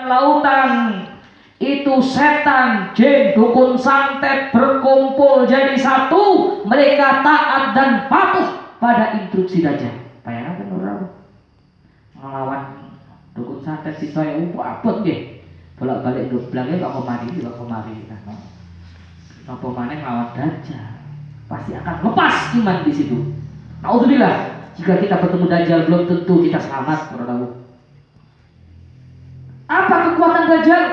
lautan. Itu setan, jin, dukun, santet berkumpul jadi satu. Mereka taat dan patuh pada instruksi Dajjal. Bayangkan orang ngelawan dukun santet si saya abot nggih. Bolak-balik geblangnya kok kemari. Napa maneh nglawan Dajjal. Pasti akan lepas iman di situ. Alhamdulillah, jika kita bertemu Dajjal belum tentu kita selamat, para tahu. Apa kekuatan Dajjal?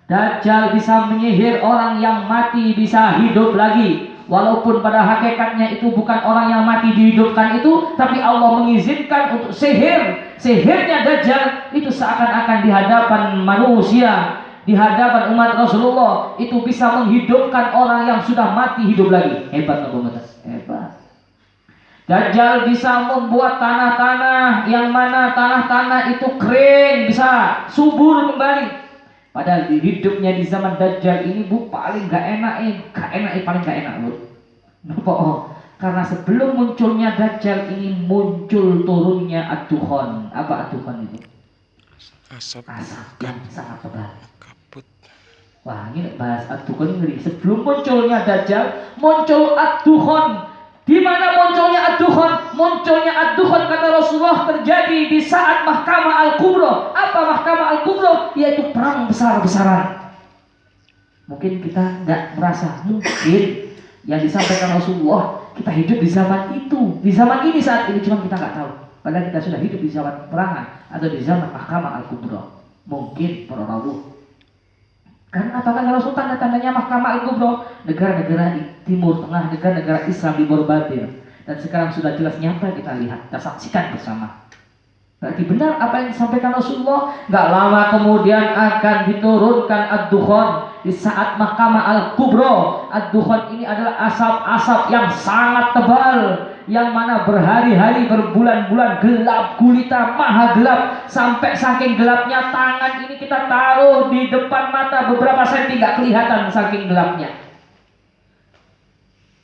Dajjal bisa menyihir orang yang mati bisa hidup lagi. Walaupun pada hakikatnya itu bukan orang yang mati dihidupkan itu, tapi Allah mengizinkan untuk sihir. Sihirnya Dajjal itu seakan-akan di hadapan manusia, di hadapan umat Rasulullah, itu bisa menghidupkan orang yang sudah mati hidup lagi. Hebat Nabi Muhammad, hebat. Dajjal bisa membuat tanah-tanah yang mana tanah-tanah itu kering, bisa subur kembali. Padahal di hidupnya di zaman Dajjal ini paling gak enak Bu. Kenapa? Karena sebelum munculnya Dajjal ini muncul turunnya ad-dukhan. Apa ad-dukhan itu? Asap yang sangat tebal. Kabut. Wah, ini bahas ad-dukhan ngeri. Sebelum munculnya Dajjal, muncul ad-dukhan. Di mana munculnya ad-dukhan? Munculnya ad-dukhan kata Rasulullah terjadi di saat Mahkamah Al-Kubra. Apa Mahkamah Al-Kubra? Yaitu perang besar-besaran. Mungkin kita nggak merasa, mungkin yang disampaikan Rasulullah kita hidup di zaman itu, di zaman ini saat ini, cuma kita nggak tahu. Padahal kita sudah hidup di zaman perangan atau di zaman Mahkamah Al-Kubra. Mungkin para rawuh. Karena apakah Rasul tanda-tandanya Mahkamah Al-Kubra? Negara-negara di Timur Tengah, negara-negara Islam di Borbatir. Dan sekarang sudah jelas nyata kita lihat, kita saksikan bersama. Berarti benar apa yang disampaikan Rasulullah. Gak lama kemudian akan diturunkan ad-dukhan di saat Mahkamah Al-Kubra. Ad-dukhan ini adalah asap-asap yang sangat tebal, yang mana berhari-hari, berbulan-bulan gelap gulita, maha gelap. Sampai saking gelapnya tangan ini kita taruh di depan mata beberapa senti gak kelihatan saking gelapnya.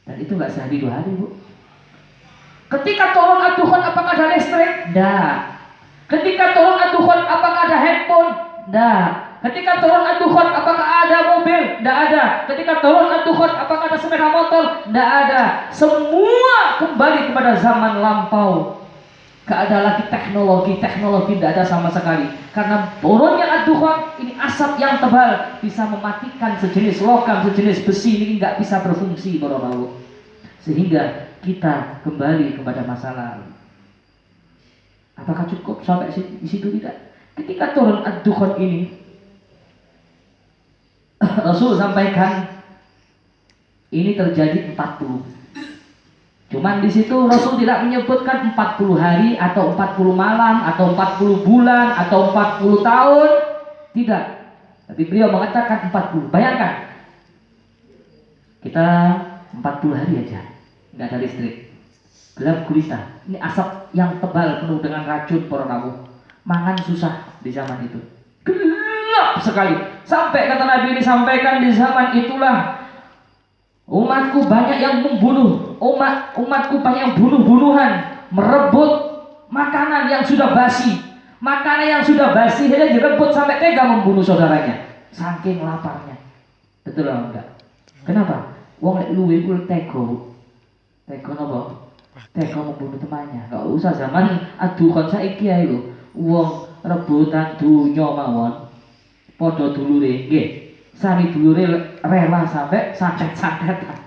Dan itu gak sehari dua hari Bu. Ketika turun ad-dukhan apakah ada listrik? Tidak. Ketika turun ad-dukhan apakah ada handphone? Tidak. Ketika turun ad-dukhan apakah ada mobil? Tidak ada. Ketika turun ad-dukhan apakah ada sepeda motor? Tidak ada. Semua kembali kepada zaman lampau. Gak ada lagi teknologi tidak ada sama sekali. Karena turunnya ad-dukhan ini asap yang tebal bisa mematikan sejenis logam, sejenis besi ini gak bisa berfungsi boro-boro. Sehingga kita kembali kepada masa lalu. Apakah cukup sampai di situ? Tidak. Ketika turun ad-dukhan ini, Rasul sampaikan ini terjadi 40. Cuman di situ Rasul tidak menyebutkan 40 hari atau 40 malam atau 40 bulan atau 40 tahun. Tidak. Tapi beliau mengatakan 40. Bayangkan. Kita 40 hari aja. Nggak ada listrik. Gelap gulita. Ini asap yang tebal penuh dengan racun para rawuh. Mangan susah di zaman itu. Gelap sekali. Sampai kata Nabi disampaikan di zaman itulah umatku banyak yang membunuh. Umatku banyak yang bunuh-bunuhan, merebut makanan yang sudah basi. Makanan yang sudah basi saja direbut sampai tega membunuh saudaranya. Saking laparnya. Betul atau enggak? Kenapa? Wong lek luwe kuwi tega. Tega napa? Tega membunuh temannya. Enggak usah zaman ad-dukhan saiki ae lho. Wong rebutan dunya mawon. Padha dulure nggih. Sami dulure rela sampai santet-santetan.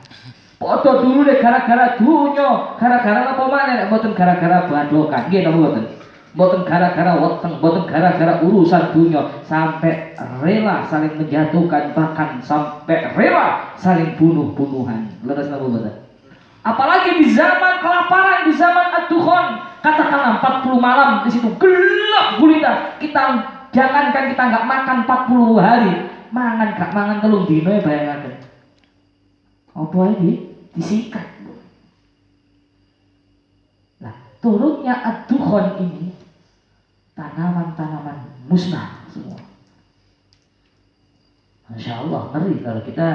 Padha dulure gara-gara dunya, gara-gara apa maneh nek mboten gara-gara bandokan. Nggih napa mboten? Mboten gara-gara weteng, mboten gara-gara urusan dunya, sampai rela saling menjatuhkan, bahkan sampai rela saling bunuh-bunuhan. Leres napa mboten? Apalagi di zaman kelaparan, di zaman ad-dukhan, katakanlah 40 malam di situ gelap gulita. Jangankan kita nggak makan 40 hari, gak mangan telung dino ya bayangan. Apa ini? Disikat. Nah, turunnya ad-dukhan ini tanaman-tanaman musnah semua. Masya Allah, ngeri kalau kita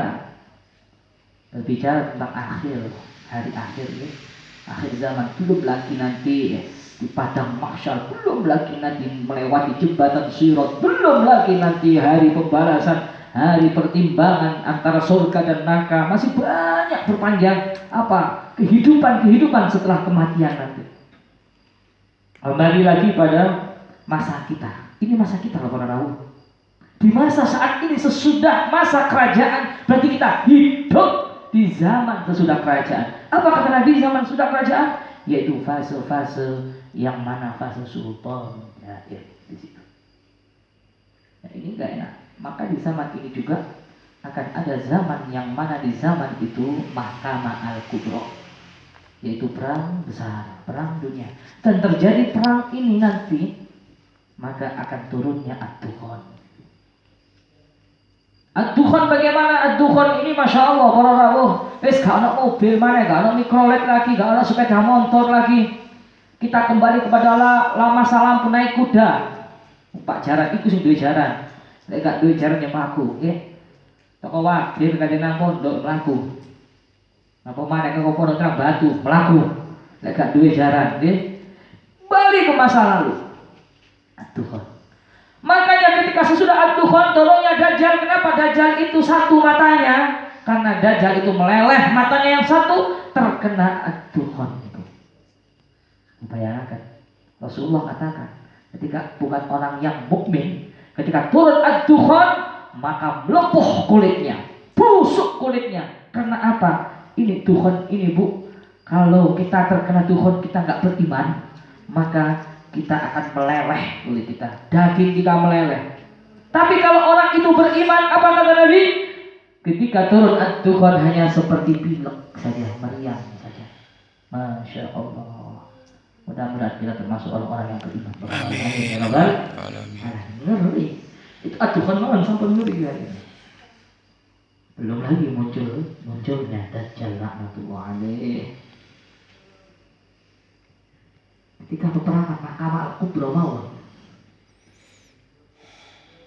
berbicara tentang hari akhir ya. Akhir zaman, belum lagi nanti ya, di padang mahsyar, belum lagi nanti melewati jembatan Sirat, belum lagi nanti hari pembalasan, hari pertimbangan antara surga dan neraka. Masih banyak berpanjang apa kehidupan setelah kematian nanti. Kembali lagi pada masa kita. Ini masa kita loh para rawuh. Di masa saat ini sesudah masa kerajaan, berarti kita hidup di zaman sesudah kerajaan. Apa kata Nabi zaman sudah kerajaan? Yaitu fase-fase yang mana fase sultan ya, di situ. Nah, ini enggak enak. Maka di zaman ini juga akan ada zaman yang mana di zaman itu Mahkamah Al-Kubra, yaitu perang besar, perang dunia. Dan terjadi perang ini nanti, maka akan turunnya Ad-Dukhan. Ad-Dukhan bagaimana? Ad-Dukhan ini Masya Allah para rawuh, wis gak ada mobil mana, gak ada mikrolet lagi, gak ada sepeda motor lagi. Kita kembali kepada masa lampu naik kuda. Pak jaran itu sing duwe jaran. Lek gak duwe jaran yang mlaku, nggih. Toko wakil kadhe nang pondok mlaku. Napa maneh kok pondok terang batu mlaku. Lek gak duwe jaran, nggih. Balik ke masa lalu. Ad-Dukhan. Makanya ketika sesudah Ad-Dukhan turunnya Dajjal. Kenapa Dajjal itu satu matanya? Karena Dajjal itu meleleh matanya yang satu, terkena Ad-Dukhan itu. Bayangkan, Rasulullah katakan, ketika bukan orang yang mukmin, ketika turun Ad-Dukhan, maka melepuh kulitnya, busuk kulitnya. Karena apa? Ini Dukhan ini bu, kalau kita terkena Dukhan kita nggak beriman, maka kita akan meleleh kulit kita, daging kita meleleh. Tapi kalau orang itu beriman, apa kata Nabi? Ketika turun Ad-Dukhan hanya seperti pilek saja, meriang saja. Masya Allah. Mudah-mudahan kita termasuk orang-orang yang beriman. Amin. Amin. Itu Ad-Dukhan mohon sampai ngeri ya. Belum lagi munculnya Dajjal laknatullah alaih. Ketika peperangan Mahkamah Al-Kubra mau,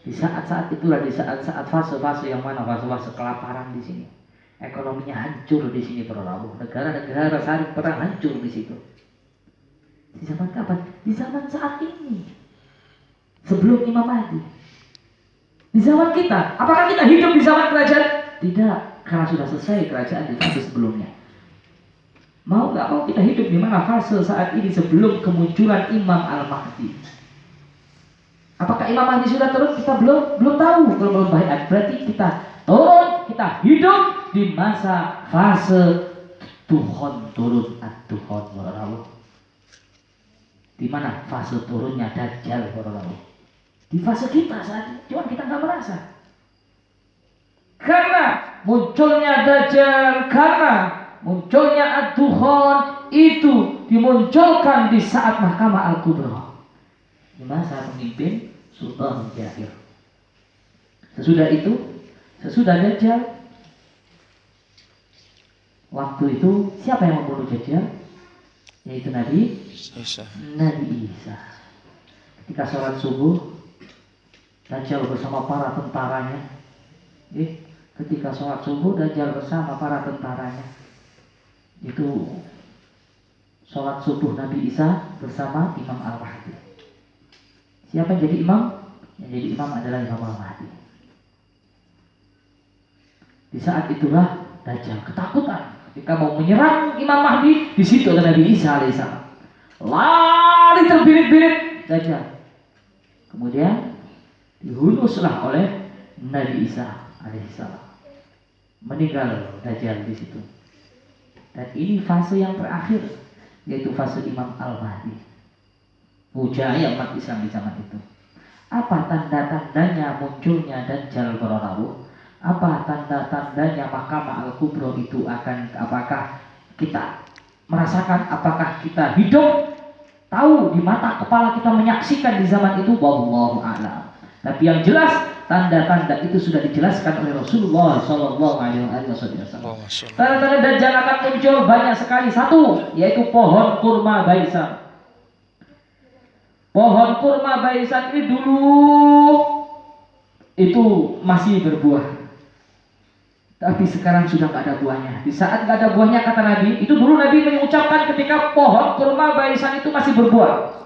di saat-saat itulah, di saat-saat fase-fase yang mana fase-fase kelaparan di sini, ekonominya hancur di sini para rawuh, negara-negara saling perang hancur di situ. Di zaman kapan? Di zaman saat ini, sebelum Imam Mahdi. Di zaman kita, apakah kita hidup di zaman kerajaan? Tidak, karena sudah selesai kerajaan di fase sebelumnya. Mau nggak mau kita hidup di mana fase saat ini sebelum kemunculan Imam Al-Mahdi. Apakah Imam Mahdi sudah turun? Kita belum tahu. Kalau belum bayat, berarti kita turun, kita hidup di masa fase Dukhan turun Ad-Dukhan warahmatullahi. Di mana fase turunnya Dajjal warahmatullahi. Di fase kita saat ini, cuma kita nggak merasa. Karena munculnya Dajjal, karena munculnya Ad-Dukhan itu dimunculkan di saat Mahkamah Al-Kubra, di masa pemimpin Sultan Jahir. Sesudah itu, sesudah Dajjal, waktu itu siapa yang membunuh Dajjal? Yaitu Nabi Isa. Ketika sholat subuh, Dajjal bersama para tentaranya. Ketika sholat subuh, Dajjal bersama para tentaranya. Itu sholat subuh Nabi Isa bersama Imam Al-Mahdi. Siapa yang jadi imam? Yang jadi imam adalah Imam Al-Mahdi. Di saat itulah Dajjal ketakutan ketika mau menyerang Imam Mahdi. Di situ ada Nabi Isa alaihissalam. Lari terbirit-birit Dajjal. Kemudian dihunuslah oleh Nabi Isa alaihissalam. Meninggal Dajjal di situ. Dan ini fase yang terakhir, yaitu fase Imam Al-Mahdi, mujahid umat Islam di zaman itu. Apa tanda-tandanya munculnya Dajjal para rawuh? Apa tanda-tandanya Mahkamah Al-Kubra itu akan, apakah kita merasakan, apakah kita hidup, tahu di mata kepala kita menyaksikan di zaman itu? Wallahu a'lam. Tapi yang jelas tanda-tanda itu sudah dijelaskan oleh Rasulullah Sallallahu Alaihi Wasallam. Tanda-tanda Dajjal akan muncul banyak sekali. Satu, yaitu pohon kurma Baisan. Pohon kurma Baisan ini dulu itu masih berbuah. Tapi sekarang sudah nggak ada buahnya. Di saat nggak ada buahnya, kata Nabi, itu dulu Nabi mengucapkan ketika pohon kurma baisan itu masih berbuah.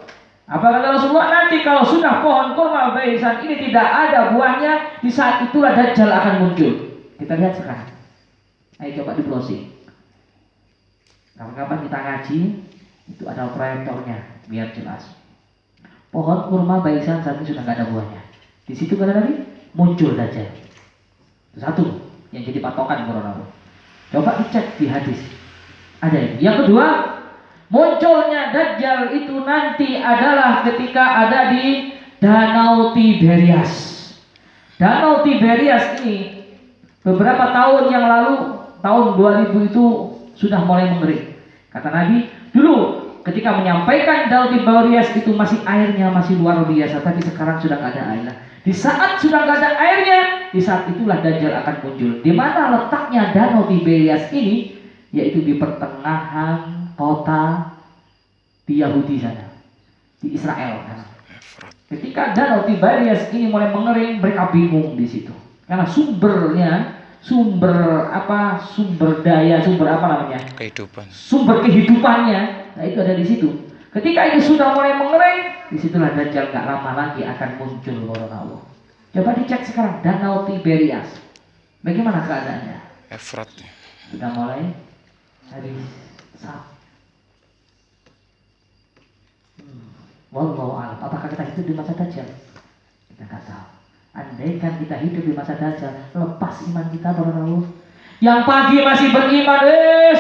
Apa kata Rasulullah? Nanti kalau sudah pohon kurma baisan ini tidak ada buahnya, di saat itulah Dajjal akan muncul. Kita lihat sekarang. Ayo coba di browsing. Kapan-kapan kita ngaji, itu ada proyektornya, biar jelas. Pohon kurma baisan saat ini sudah nggak ada buahnya. Di situ kata Nabi, muncul Dajjal. Itu satu yang jadi patokan para ulama. Coba dicek di hadis. Ada ini. Yang kedua, munculnya Dajjal itu nanti adalah ketika ada di Danau Tiberias. Danau Tiberias ini beberapa tahun yang lalu, tahun 2000 itu sudah mulai mengering. Kata Nabi, dulu ketika menyampaikan Danau Tiberias itu masih airnya masih luar biasa, tapi sekarang sudah nggak ada air. Di saat sudah nggak ada airnya, di saat itulah Dajjal akan muncul. Di mana letaknya Danau Tiberias ini? Yaitu di pertengahan kota di Yahudi sana, di Israel. Ketika Danau Tiberias ini mulai mengering, mereka bingung di situ. Karena sumber daya, sumber apa namanya? Kehidupan. Sumber kehidupannya, nah itu ada di situ. Ketika itu sudah mulai mengering, disitulah Dajjal gak lama lagi akan muncul. Allah. Coba dicek sekarang Danau Tiberias, bagaimana keadaannya? Efrat. Sudah mulai habis sap. Wallahu a'lam. Apakah kita hidup di masa Dajjal? Kita nggak tahu. Andaikan kita hidup di masa Dajjal, lepas iman kita para Allah. Yang pagi masih beriman,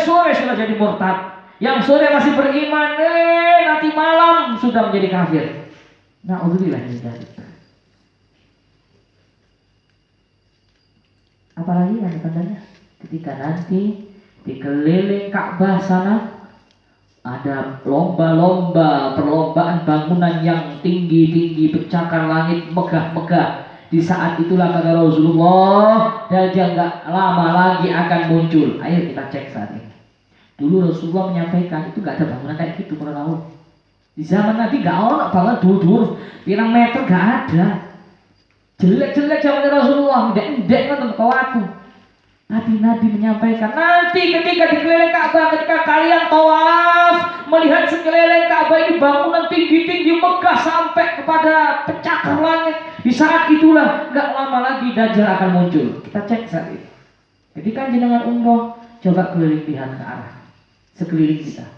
sore sudah jadi murtad. Yang sore masih beriman, nanti malam sudah menjadi kafir. Na'udzubillah min dzalik. Apalagi yang tandanya ketika nanti di keliling Ka'bah sana ada lomba-lomba, perlombaan bangunan yang tinggi-tinggi, bercakar langit, megah-megah. Di saat itulah kata Rasulullah, Dajjal gak lama lagi akan muncul. Ayo kita cek saat ini. Dulu Rasulullah menyampaikan itu gak ada bangunan kayak gitu, pernah tahu? Di zaman Nabi gak ada bangunan dur-dur, pirang meter gak ada. Jelek-jelek zaman Rasulullah, ndek-ndek kan waktu. Tapi Nabi menyampaikan nanti ketika di keliling Ka'bah, ketika kalian tawaf melihat sekeliling Ka'bah ini bangunan tinggi-tinggi megah sampai kepada pencakar langit. Di saat itulah gak lama lagi Dajjal akan muncul. Kita cek saat ini. Ketika jenengan umroh, coba keliling lihat ke arah sekeliling kita.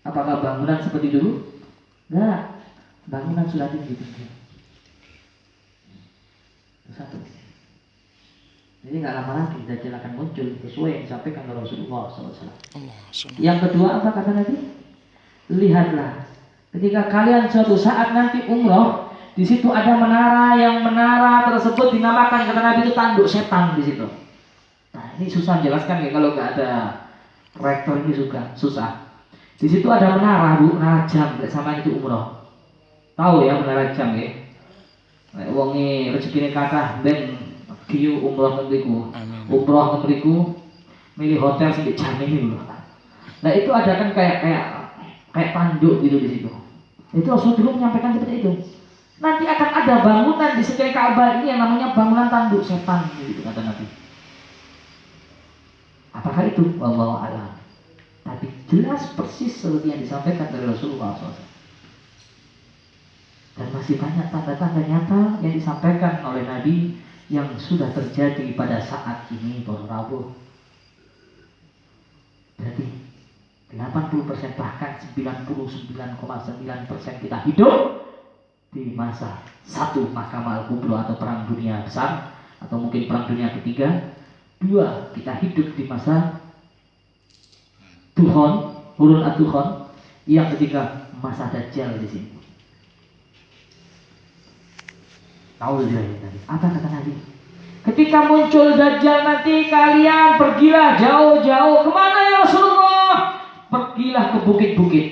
Apakah bangunan seperti dulu? Enggak. Bangunan sudah tinggi-tinggi. Itu satu. Jadi nggak lama lagi Dajjal akan muncul sesuai yang disampaikan oleh Rasulullah SAW. Yang kedua apa kata Nabi? Lihatlah, ketika kalian suatu saat nanti umroh, di situ ada menara, yang menara tersebut dinamakan kata Nabi itu tanduk setan di situ. Nah ini susah jelaskan ya kalau nggak ada proyektor ini susah. Di situ ada menara, menara jam sama itu umroh. Tahu ya menara jam ya? Wongi rezekine kathah ben kiyu umroh kemriku. Umroh kemriku milih hotel sing jam ini lho. Nah itu ada kan kayak tanduk gitu di situ. Itu Rasul dulu menyampaikan seperti itu. Nanti akan ada bangunan di sekeliling Ka'bah ini yang namanya bangunan tanduk setan gitu kata Nabi. Apakah itu? Wallahu a'lam. Tapi jelas persis seperti yang disampaikan dari Rasulullah SAW. Dan masih banyak tanda-tanda nyata yang disampaikan oleh Nabi yang sudah terjadi pada saat ini, Bapak Rabu. Jadi 80% bahkan 99,9% kita hidup di masa satu Mahkamah Al-Kubra atau Perang Dunia Besar atau mungkin Perang Dunia Ketiga. Dua, kita hidup di masa Tuhon, Hurun At-Tuhon. Yang ketiga, masa Dajjal di sini. Tahu dia tadi. Apa kata Nabi? Ketika muncul Dajjal nanti kalian pergilah jauh-jauh. Kemana ya Rasulullah? Pergilah ke bukit-bukit.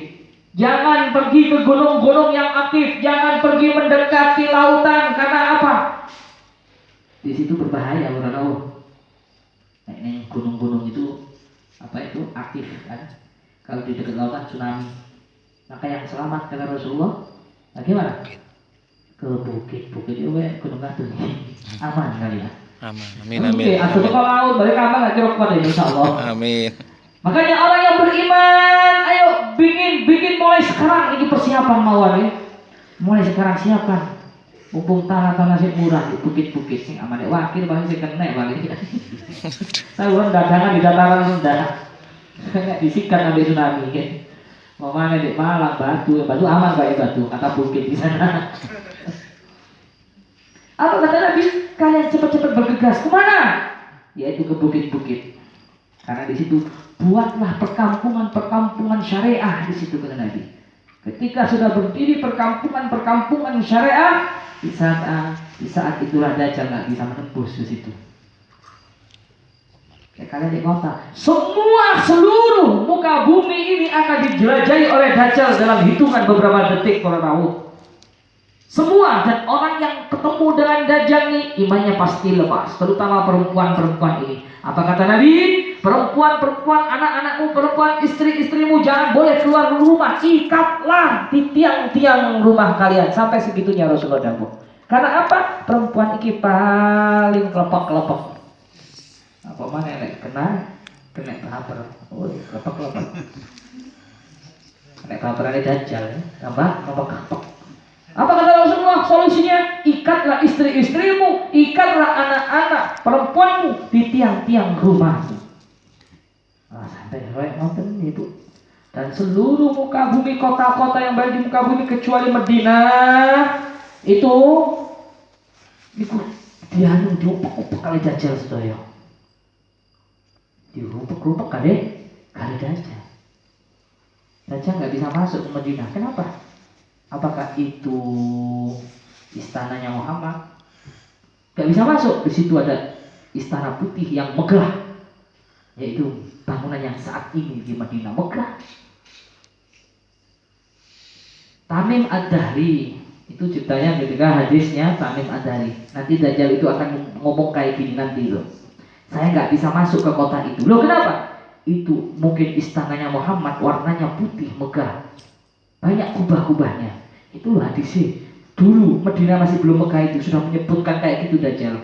Jangan pergi ke gunung-gunung yang aktif. Jangan pergi mendekati lautan. Karena apa? Di situ berbahaya orang-orang. Nah, gunung-gunung itu apa itu aktif kan? Kalau di dekat lautan tsunami. Maka yang selamat kata Rasulullah, bagaimana? Ke bukit-bukit itu gunung agung aman kali ya. Amin. Atau ke laut balik aman lagi rokok deh insyaallah. Amin. Makanya orang yang beriman, ayo bikin mulai sekarang ini persiapan mawar ya. Mulai sekarang siapkan. Mumpung tanah sih murah di bukit-bukit sing aman wakil paling sing kena paling. Saya urang dagangan di dataran rendah. Kena disikat sampai tsunami kan. Mau mana di Malang batu aman kayak batu kata bukit di sana. Apa kata Nabi? Kalian cepat-cepat bergegas kemana? Yaitu ke bukit-bukit. Karena di situ buatlah perkampungan syariah di situ kata Nabi. Ketika sudah berdiri perkampungan syariah, di saat itulah Dajjal nggak bisa menembus di situ. Kayak kalian di kota, seluruh muka bumi ini akan dijelajahi oleh Dajjal dalam hitungan beberapa detik para rawuh. Semua dan orang yang ketemu dengan Dajjal ini imannya pasti lepas, terutama perempuan ini. Apa kata Nabi? Perempuan, anak-anakmu, perempuan, istri-istrimu jangan boleh keluar rumah. Ikatlah di tiang-tiang rumah kalian. Sampai segitunya Rasulullah dawuh. Karena apa? Perempuan ini paling kelepek-kelepek. Apa mana yang kena baper. Oh, kelepek-kelepek. Kena baperan Dajjal, tambah kelepek-kelepek. Apa kata Rasulullah solusinya? Ikatlah istri-istrimu, ikatlah anak-anak perempuanmu di tiang-tiang rumahmu. Sampai nonton itu. Dan seluruh muka bumi, kota-kota yang berada di muka bumi kecuali Madinah itu diumpuk-umpuk kali Dajjal sedaya. Diumpuk-umpuk kali Dajjal. Dajjal nggak bisa masuk ke Madinah. Kenapa? Apakah itu istananya Muhammad? Gak bisa masuk. Di situ ada istana putih yang megah, yaitu bangunan yang saat ini di Madinah megah. Tamim Ad-Dahri itu ceritanya ketika hadisnya Tamim Ad-Dahri. Nanti Dajjal itu akan ngomong kayak gini nanti loh. Saya nggak bisa masuk ke kota itu. Loh kenapa? Itu mungkin istananya Muhammad warnanya putih megah. Banyak kubah-kubahnya. Itu hadisnya. Dulu Madinah masih belum Mekah itu sudah menyebutkan kayak gitu Dajjal.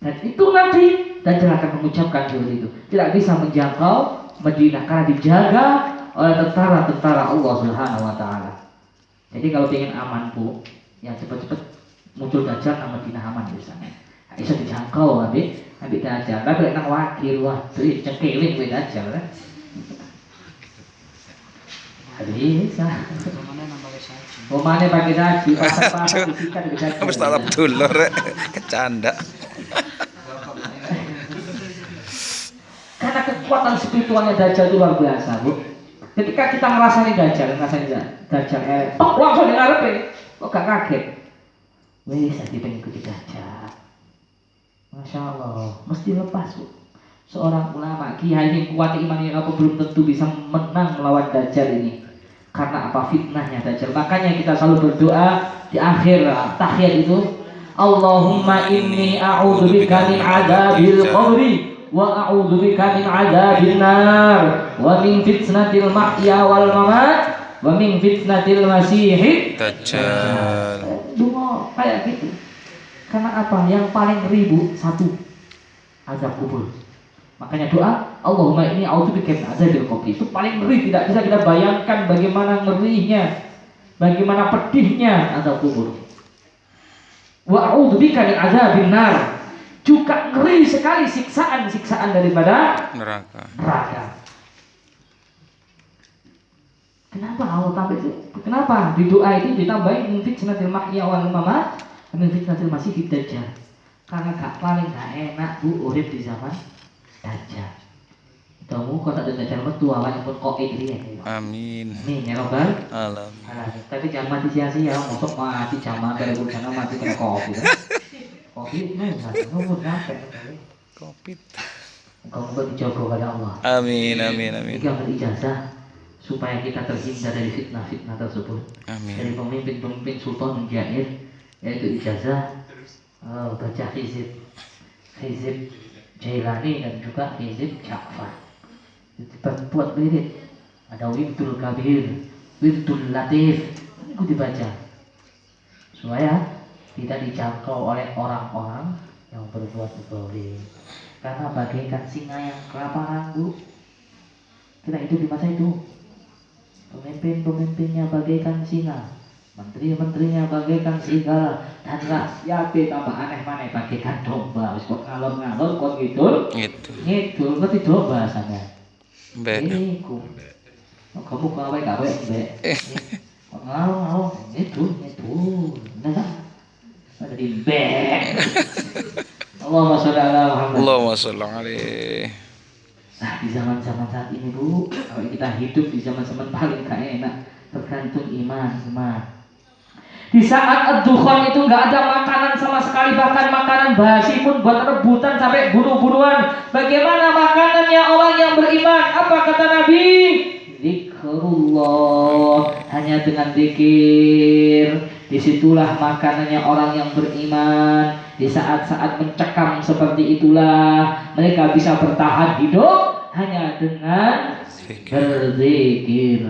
Dan itu nanti Dajjal akan mengucapkan seperti itu. Tidak bisa menjangkau Madinah karena dijaga oleh tentara-tentara Allah Subhanahu wa taala. Jadi kalau ingin aman Bu, yang cepat-cepat muncul Dajjal nang Madinah aman biasanya. Nah, bisa dijangkau ambil Dajjal. Tapi nang wakil waduh cengkeling kowe Dajjal kan. Bisa. Pemane pakai saji, pasang disikat bisa. Wis tak dulur rek, kecanda. Karena kekuatan spiritualnya Dajjal itu luar biasa, Bu. Ketika kita ngerasain Dajjal, langsung di ngarepe, kok gak kaget. Wis jadi pengikuti Dajjal. Masya Allah, mesti lepas, Bu. Seorang ulama, kiai yang kuat imannya apa belum tentu bisa menang melawan Dajjal ini. Karena apa? Fitnahnya Dajjal. Makanya kita selalu berdoa di akhir tahiyat itu, Allahumma inni a'udzubika min adzabil qabri wa a'udzubika min adzabin nar wa min fitnatil mahya wal mamat wa min fitnatil masiihid Dajjal. Doa kayak gitu. Karena apa? Yang paling ribu satu, azab kubur. Makanya doa Allahumma inni a'udzubika min adzabil qabr itu paling ngeri, tidak bisa kita bayangkan bagaimana ngerinya, bagaimana pedihnya azab kubur. Wa a'udzubika min adzabin nar. Juga ngeri sekali siksaan daripada neraka. Kenapa Allah tambah itu? Kenapa di doa itu ditambahin min fitnatil mahya wal mamat min fitnatil masiihid dajjal? Karena paling gak enak Bu urip di zaman Dajjal. Kamu kok tak ada Dajjal metu awalnya pun kok ini. Amin. Nih ya Robbal. Alhamdulillah. Tapi jangan mati sia-sia, mosok mati jamaah dari sana mati kena kopi. Kopi nih enggak ngomong sampai. Covid. Kamu dijaga oleh Allah. Amin. Kita berijazah supaya kita terhindar dari fitnah-fitnah tersebut. Amin. Dari pemimpin-pemimpin sultan menjair, yaitu ijazah baca hizib Jailani dan juga hizib Ja'far. Buat wirid. Ada wirdul kabir, wirdul latif. Itu dibaca supaya tidak dijangkau oleh orang-orang yang berbuat zalim. Karena bagaikan singa yang kelaparan, Bu. Kita hidup di masa itu. Pemimpin-pemimpinnya bagaikan singa, menteri-menterinya bagaikan serigala, dan rakyatnya tambah aneh-aneh bagaikan domba. Wis kok ngalor-ngalor kok gitu. Ngidul ngerti domba sampean. Mbak. Iku. Kamu gawe mbek. Kok ngalor-ngalor ngidul. Nah. Jadi mbek. Allahumma sholli ala Muhammad. Allahumma sholli alaihi. Nah, di zaman-zaman saat ini, Bu, kalau kita hidup di zaman-zaman paling gak enak, tergantung iman semua. Di saat ad-dukhan itu nggak ada makanan sama sekali, bahkan makanan basi pun buat rebutan sampai bunuh-bunuhan. Bagaimana makanannya orang yang beriman? Apa kata Nabi? Zikrullah, hanya dengan zikir. Disitulah makanannya orang yang beriman. Di saat-saat mencekam seperti itulah mereka bisa bertahan hidup hanya dengan berzikir.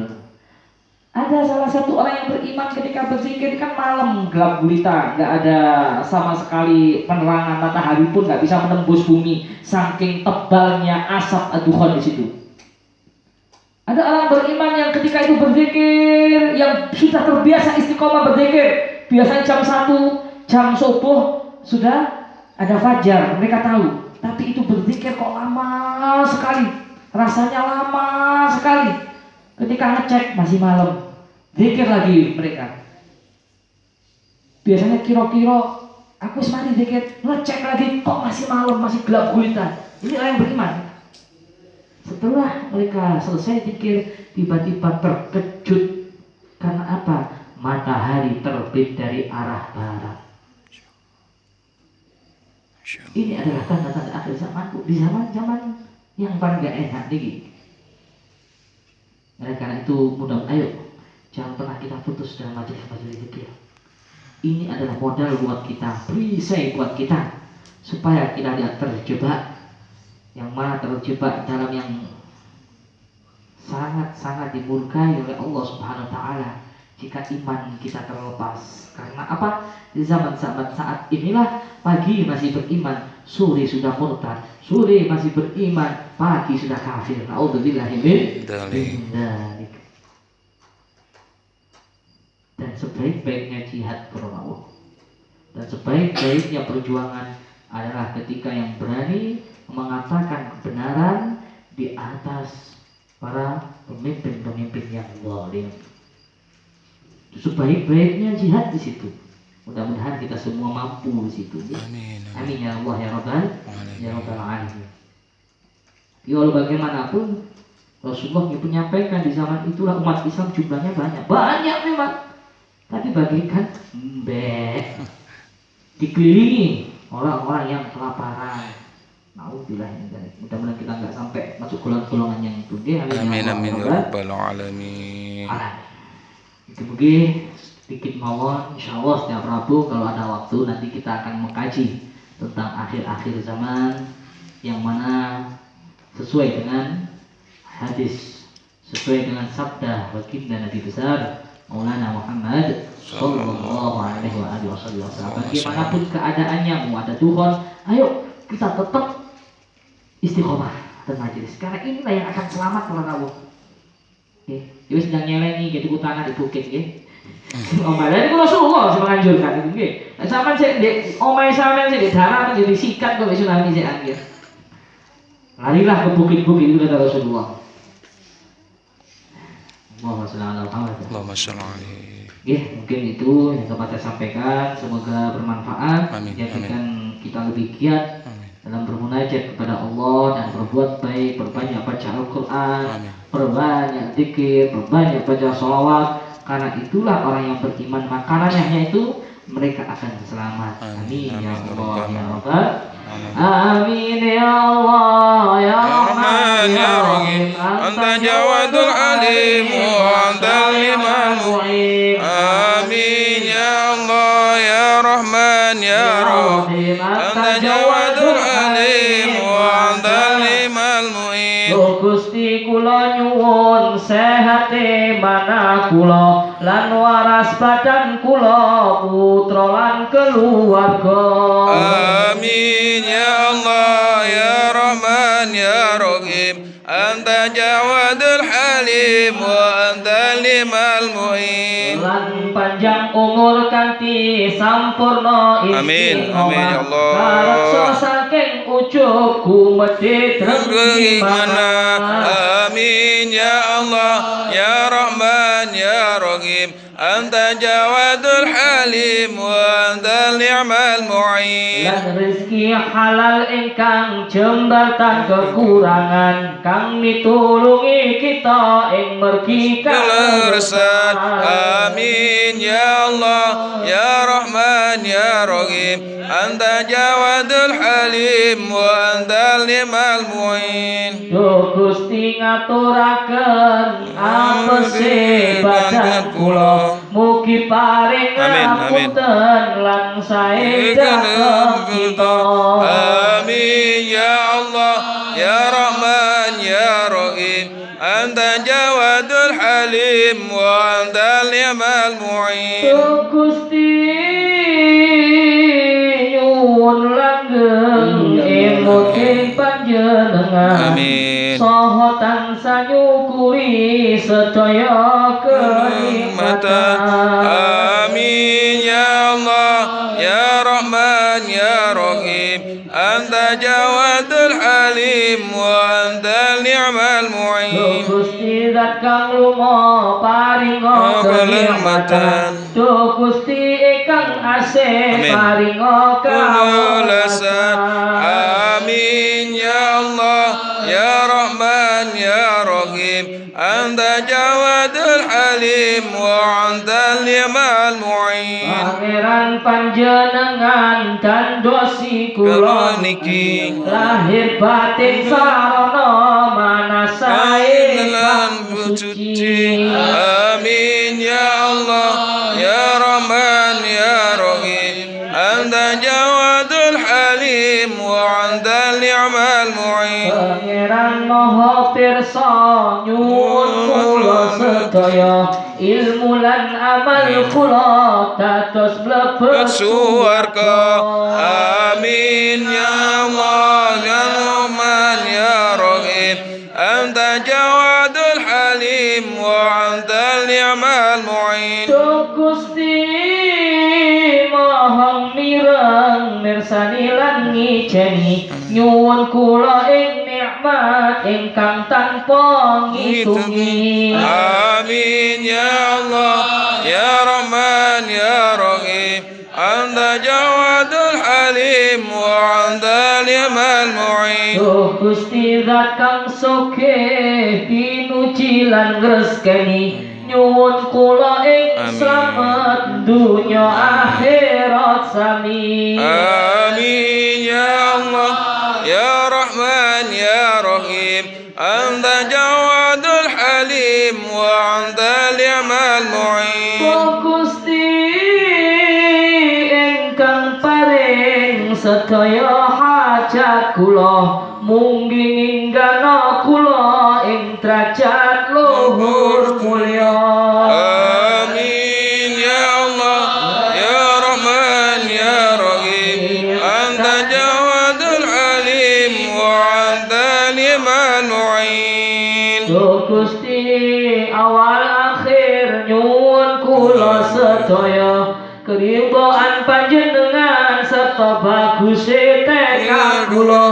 Ada salah satu orang yang beriman ketika berzikir kan malam gelap gulita, nggak ada sama sekali penerangan matahari pun nggak bisa menembus bumi, saking tebalnya asap ad-dukhan di situ. Ada orang beriman yang ketika itu berzikir, yang sudah terbiasa istiqomah berzikir, biasanya jam 1, jam subuh sudah ada fajar, mereka tahu. Tapi itu berzikir kok lama sekali, rasanya lama sekali. Ketika ngecek masih malam, zikir lagi mereka. Biasanya kira-kira aku semari zikir, ngecek lagi kok masih malam, masih gelap gulita. Ini orang yang beriman. Setelah mereka selesai zikir, tiba-tiba terkejut. Karena apa? Matahari terbit dari arah barat. Ini adalah tanda-tanda akhir zaman, di zaman-zaman yang paling gak enak nih. Oleh karena itu ayo jangan pernah kita putus dalam majelis-majelis zikir. Ini adalah modal buat kita, perisai buat kita, supaya kita tidak terjebak. Yang mana terjebak dalam yang sangat-sangat dimurkai oleh Allah Subhanahu wa taala jika iman kita terlepas. Karena apa? Di zaman-zaman saat inilah pagi masih beriman, sore sudah murtad, sore masih beriman, pagi sudah kafir. Naudzubillahi min dzalik. Dan sebaik-baiknya jihad karena Allah, dan sebaik-baiknya perjuangan adalah ketika yang berani mengatakan kebenaran di atas para pemimpin-pemimpin yang zalim. Sebaik-baiknya jihad di situ. Mudah-mudahan kita semua mampu di situ. Amin. Amin ya Allah ya Rabbal alamin. Ya Allah, bagaimanapun Rasulullah menyampaikan di zaman itulah umat Islam jumlahnya banyak memang. Tapi bagaikan mbek, dikelilingi orang-orang yang kelaparan. Nauzubillah min dzalik. Mudah-mudahan kita nggak sampai masuk golongan yang itu. Amin amin ya rabbal alamin. Mungkin sedikit mawon, insyaallah setiap Rabu kalau ada waktu nanti kita akan mengkaji tentang akhir-akhir zaman yang mana sesuai dengan hadis, sesuai dengan sabda baginda Nabi besar Maulana Muhammad sallallahu alaihi wasallam. Bagaimanapun keadaannya, mau ada Tuhan, ayo kita tetap istiqomah dan majelis. Karena inilah yang akan selamat karena Allah. Jadi sedang nyelengi gitu tanah di bukit nggih. Omah lha niku Rasulullah sing menganjurkan itu nggih. Sampeyan sik ndek omah sampeyan sik ndek darat jadi sikat kok wis tsunami sik anggih. Larilah ke bukit-bukit itu kata Rasulullah. Allahumma shalli ala Muhammad. Allahumma shalli alaihi. Nggih, mungkin itu yang dapat saya sampaikan, semoga bermanfaat, menjadikan kita lebih giat dalam bermunajat kepada Allah dan berbuat baik, berbanyak baca Al-Quran, berbanyak zikir, berbanyak baca sholawat. Karena itulah orang yang beriman, makanannya itu mereka akan selamat. Amin ya Allah ya Rabbal. Amin ya Allah ya Rahman ya Rahim. Anta Jawadul Alim wa Anta Liman Mu'in. Amin ya Allah ya Rahman ya Rahim. Anta Jawadul Alim wa Anta Liman Mu'in. Gusti kula nyuwun sehate mana kula lan waras badan kula putra lan keluarga. Amin ya أنت جواد الحليم وأنت لما المعين lan panjang umur kanthi sampurna Amin, amin, ya Allah. Kareksa saking ujug gumedhe drengki mana amin ya Allah ya Rahman ya Rahim anta jawadul halim wa anta ni'mal mu'in lan rezeki halal ingkang jembatan kekurangan kang mitulungi kita ing mergi keleresan amin ya Allah ya Rahman ya Rahim anta jawadul halim wa anta ni'mal mu'in Duh Gusti ngaturaken apese badan kula mugi paring ngapunten lan sae dhateng kita amin ya Allah ya Rahman ya Rahim anta jawadul halim wa anta ni'mal mu'in Duh Gusti nyuwun langgeng emoting panjenengan amin saha tansah nyukuri sedaya kenikmatan amin ya Allah ya Rahman ya Rahim anta jawadul halim wa anta ni'mal mu'in Gusti zat kang lunga paringa kenikmatan Duh Gusti ingkang asih paringa kawelasan amin ya Allah ya Rahman ya Rahim anta jawadul halim wa anta ni'mal mu'in Pangeran panjenengan dan dosi kula niki lahir batin sarana manasae lan suci amin ya Allah ya Rahman ya Rahim anta jawadul halim wa anta ni'mal mu'in Pangeran Maha Pirsa nyuwun kula sedaya ilmu lan amal kula dados mlebet suwarga amin ya Allah ya Rahman ya Rahim anta jawadul halim wa anta ni'mal mu'in Gusti Maha mireng mirsani lan ngijeni nyuwun kula ing nikmat ingkang tanpa ngitungi amin ya Allah ya Rahman ya Rahim anta jawadul halim wa anta ni'mal mu'in Duh Gusti zat kang sugih pinuji lan ngreskeni nyuwun kula ing slamet dunya akhirat sami amin ya Allah ya Rahman ya Rahim anta jawadul halim wa anta ni'mal mu'in Gusti ingkang paring sedaya hajat kula munggi ninggana kula ing derajat luhur mulya amin ya Allah ya Rahman ya Rahim anta jawadul halim wa anta ni'mal mu'in Duh Gusti awal akhir nyuwun kula sedaya keridhaan panjenengan serta baguse tekad kula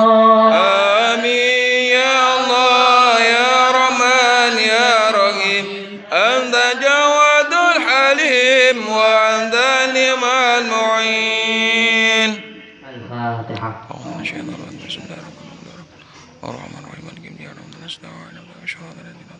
amin ya Allah ya Rahman ya Rahim anta jawadul halim wa anta ni'mal mu'in Al-Fatihah Bismillahirrahmanirrahim.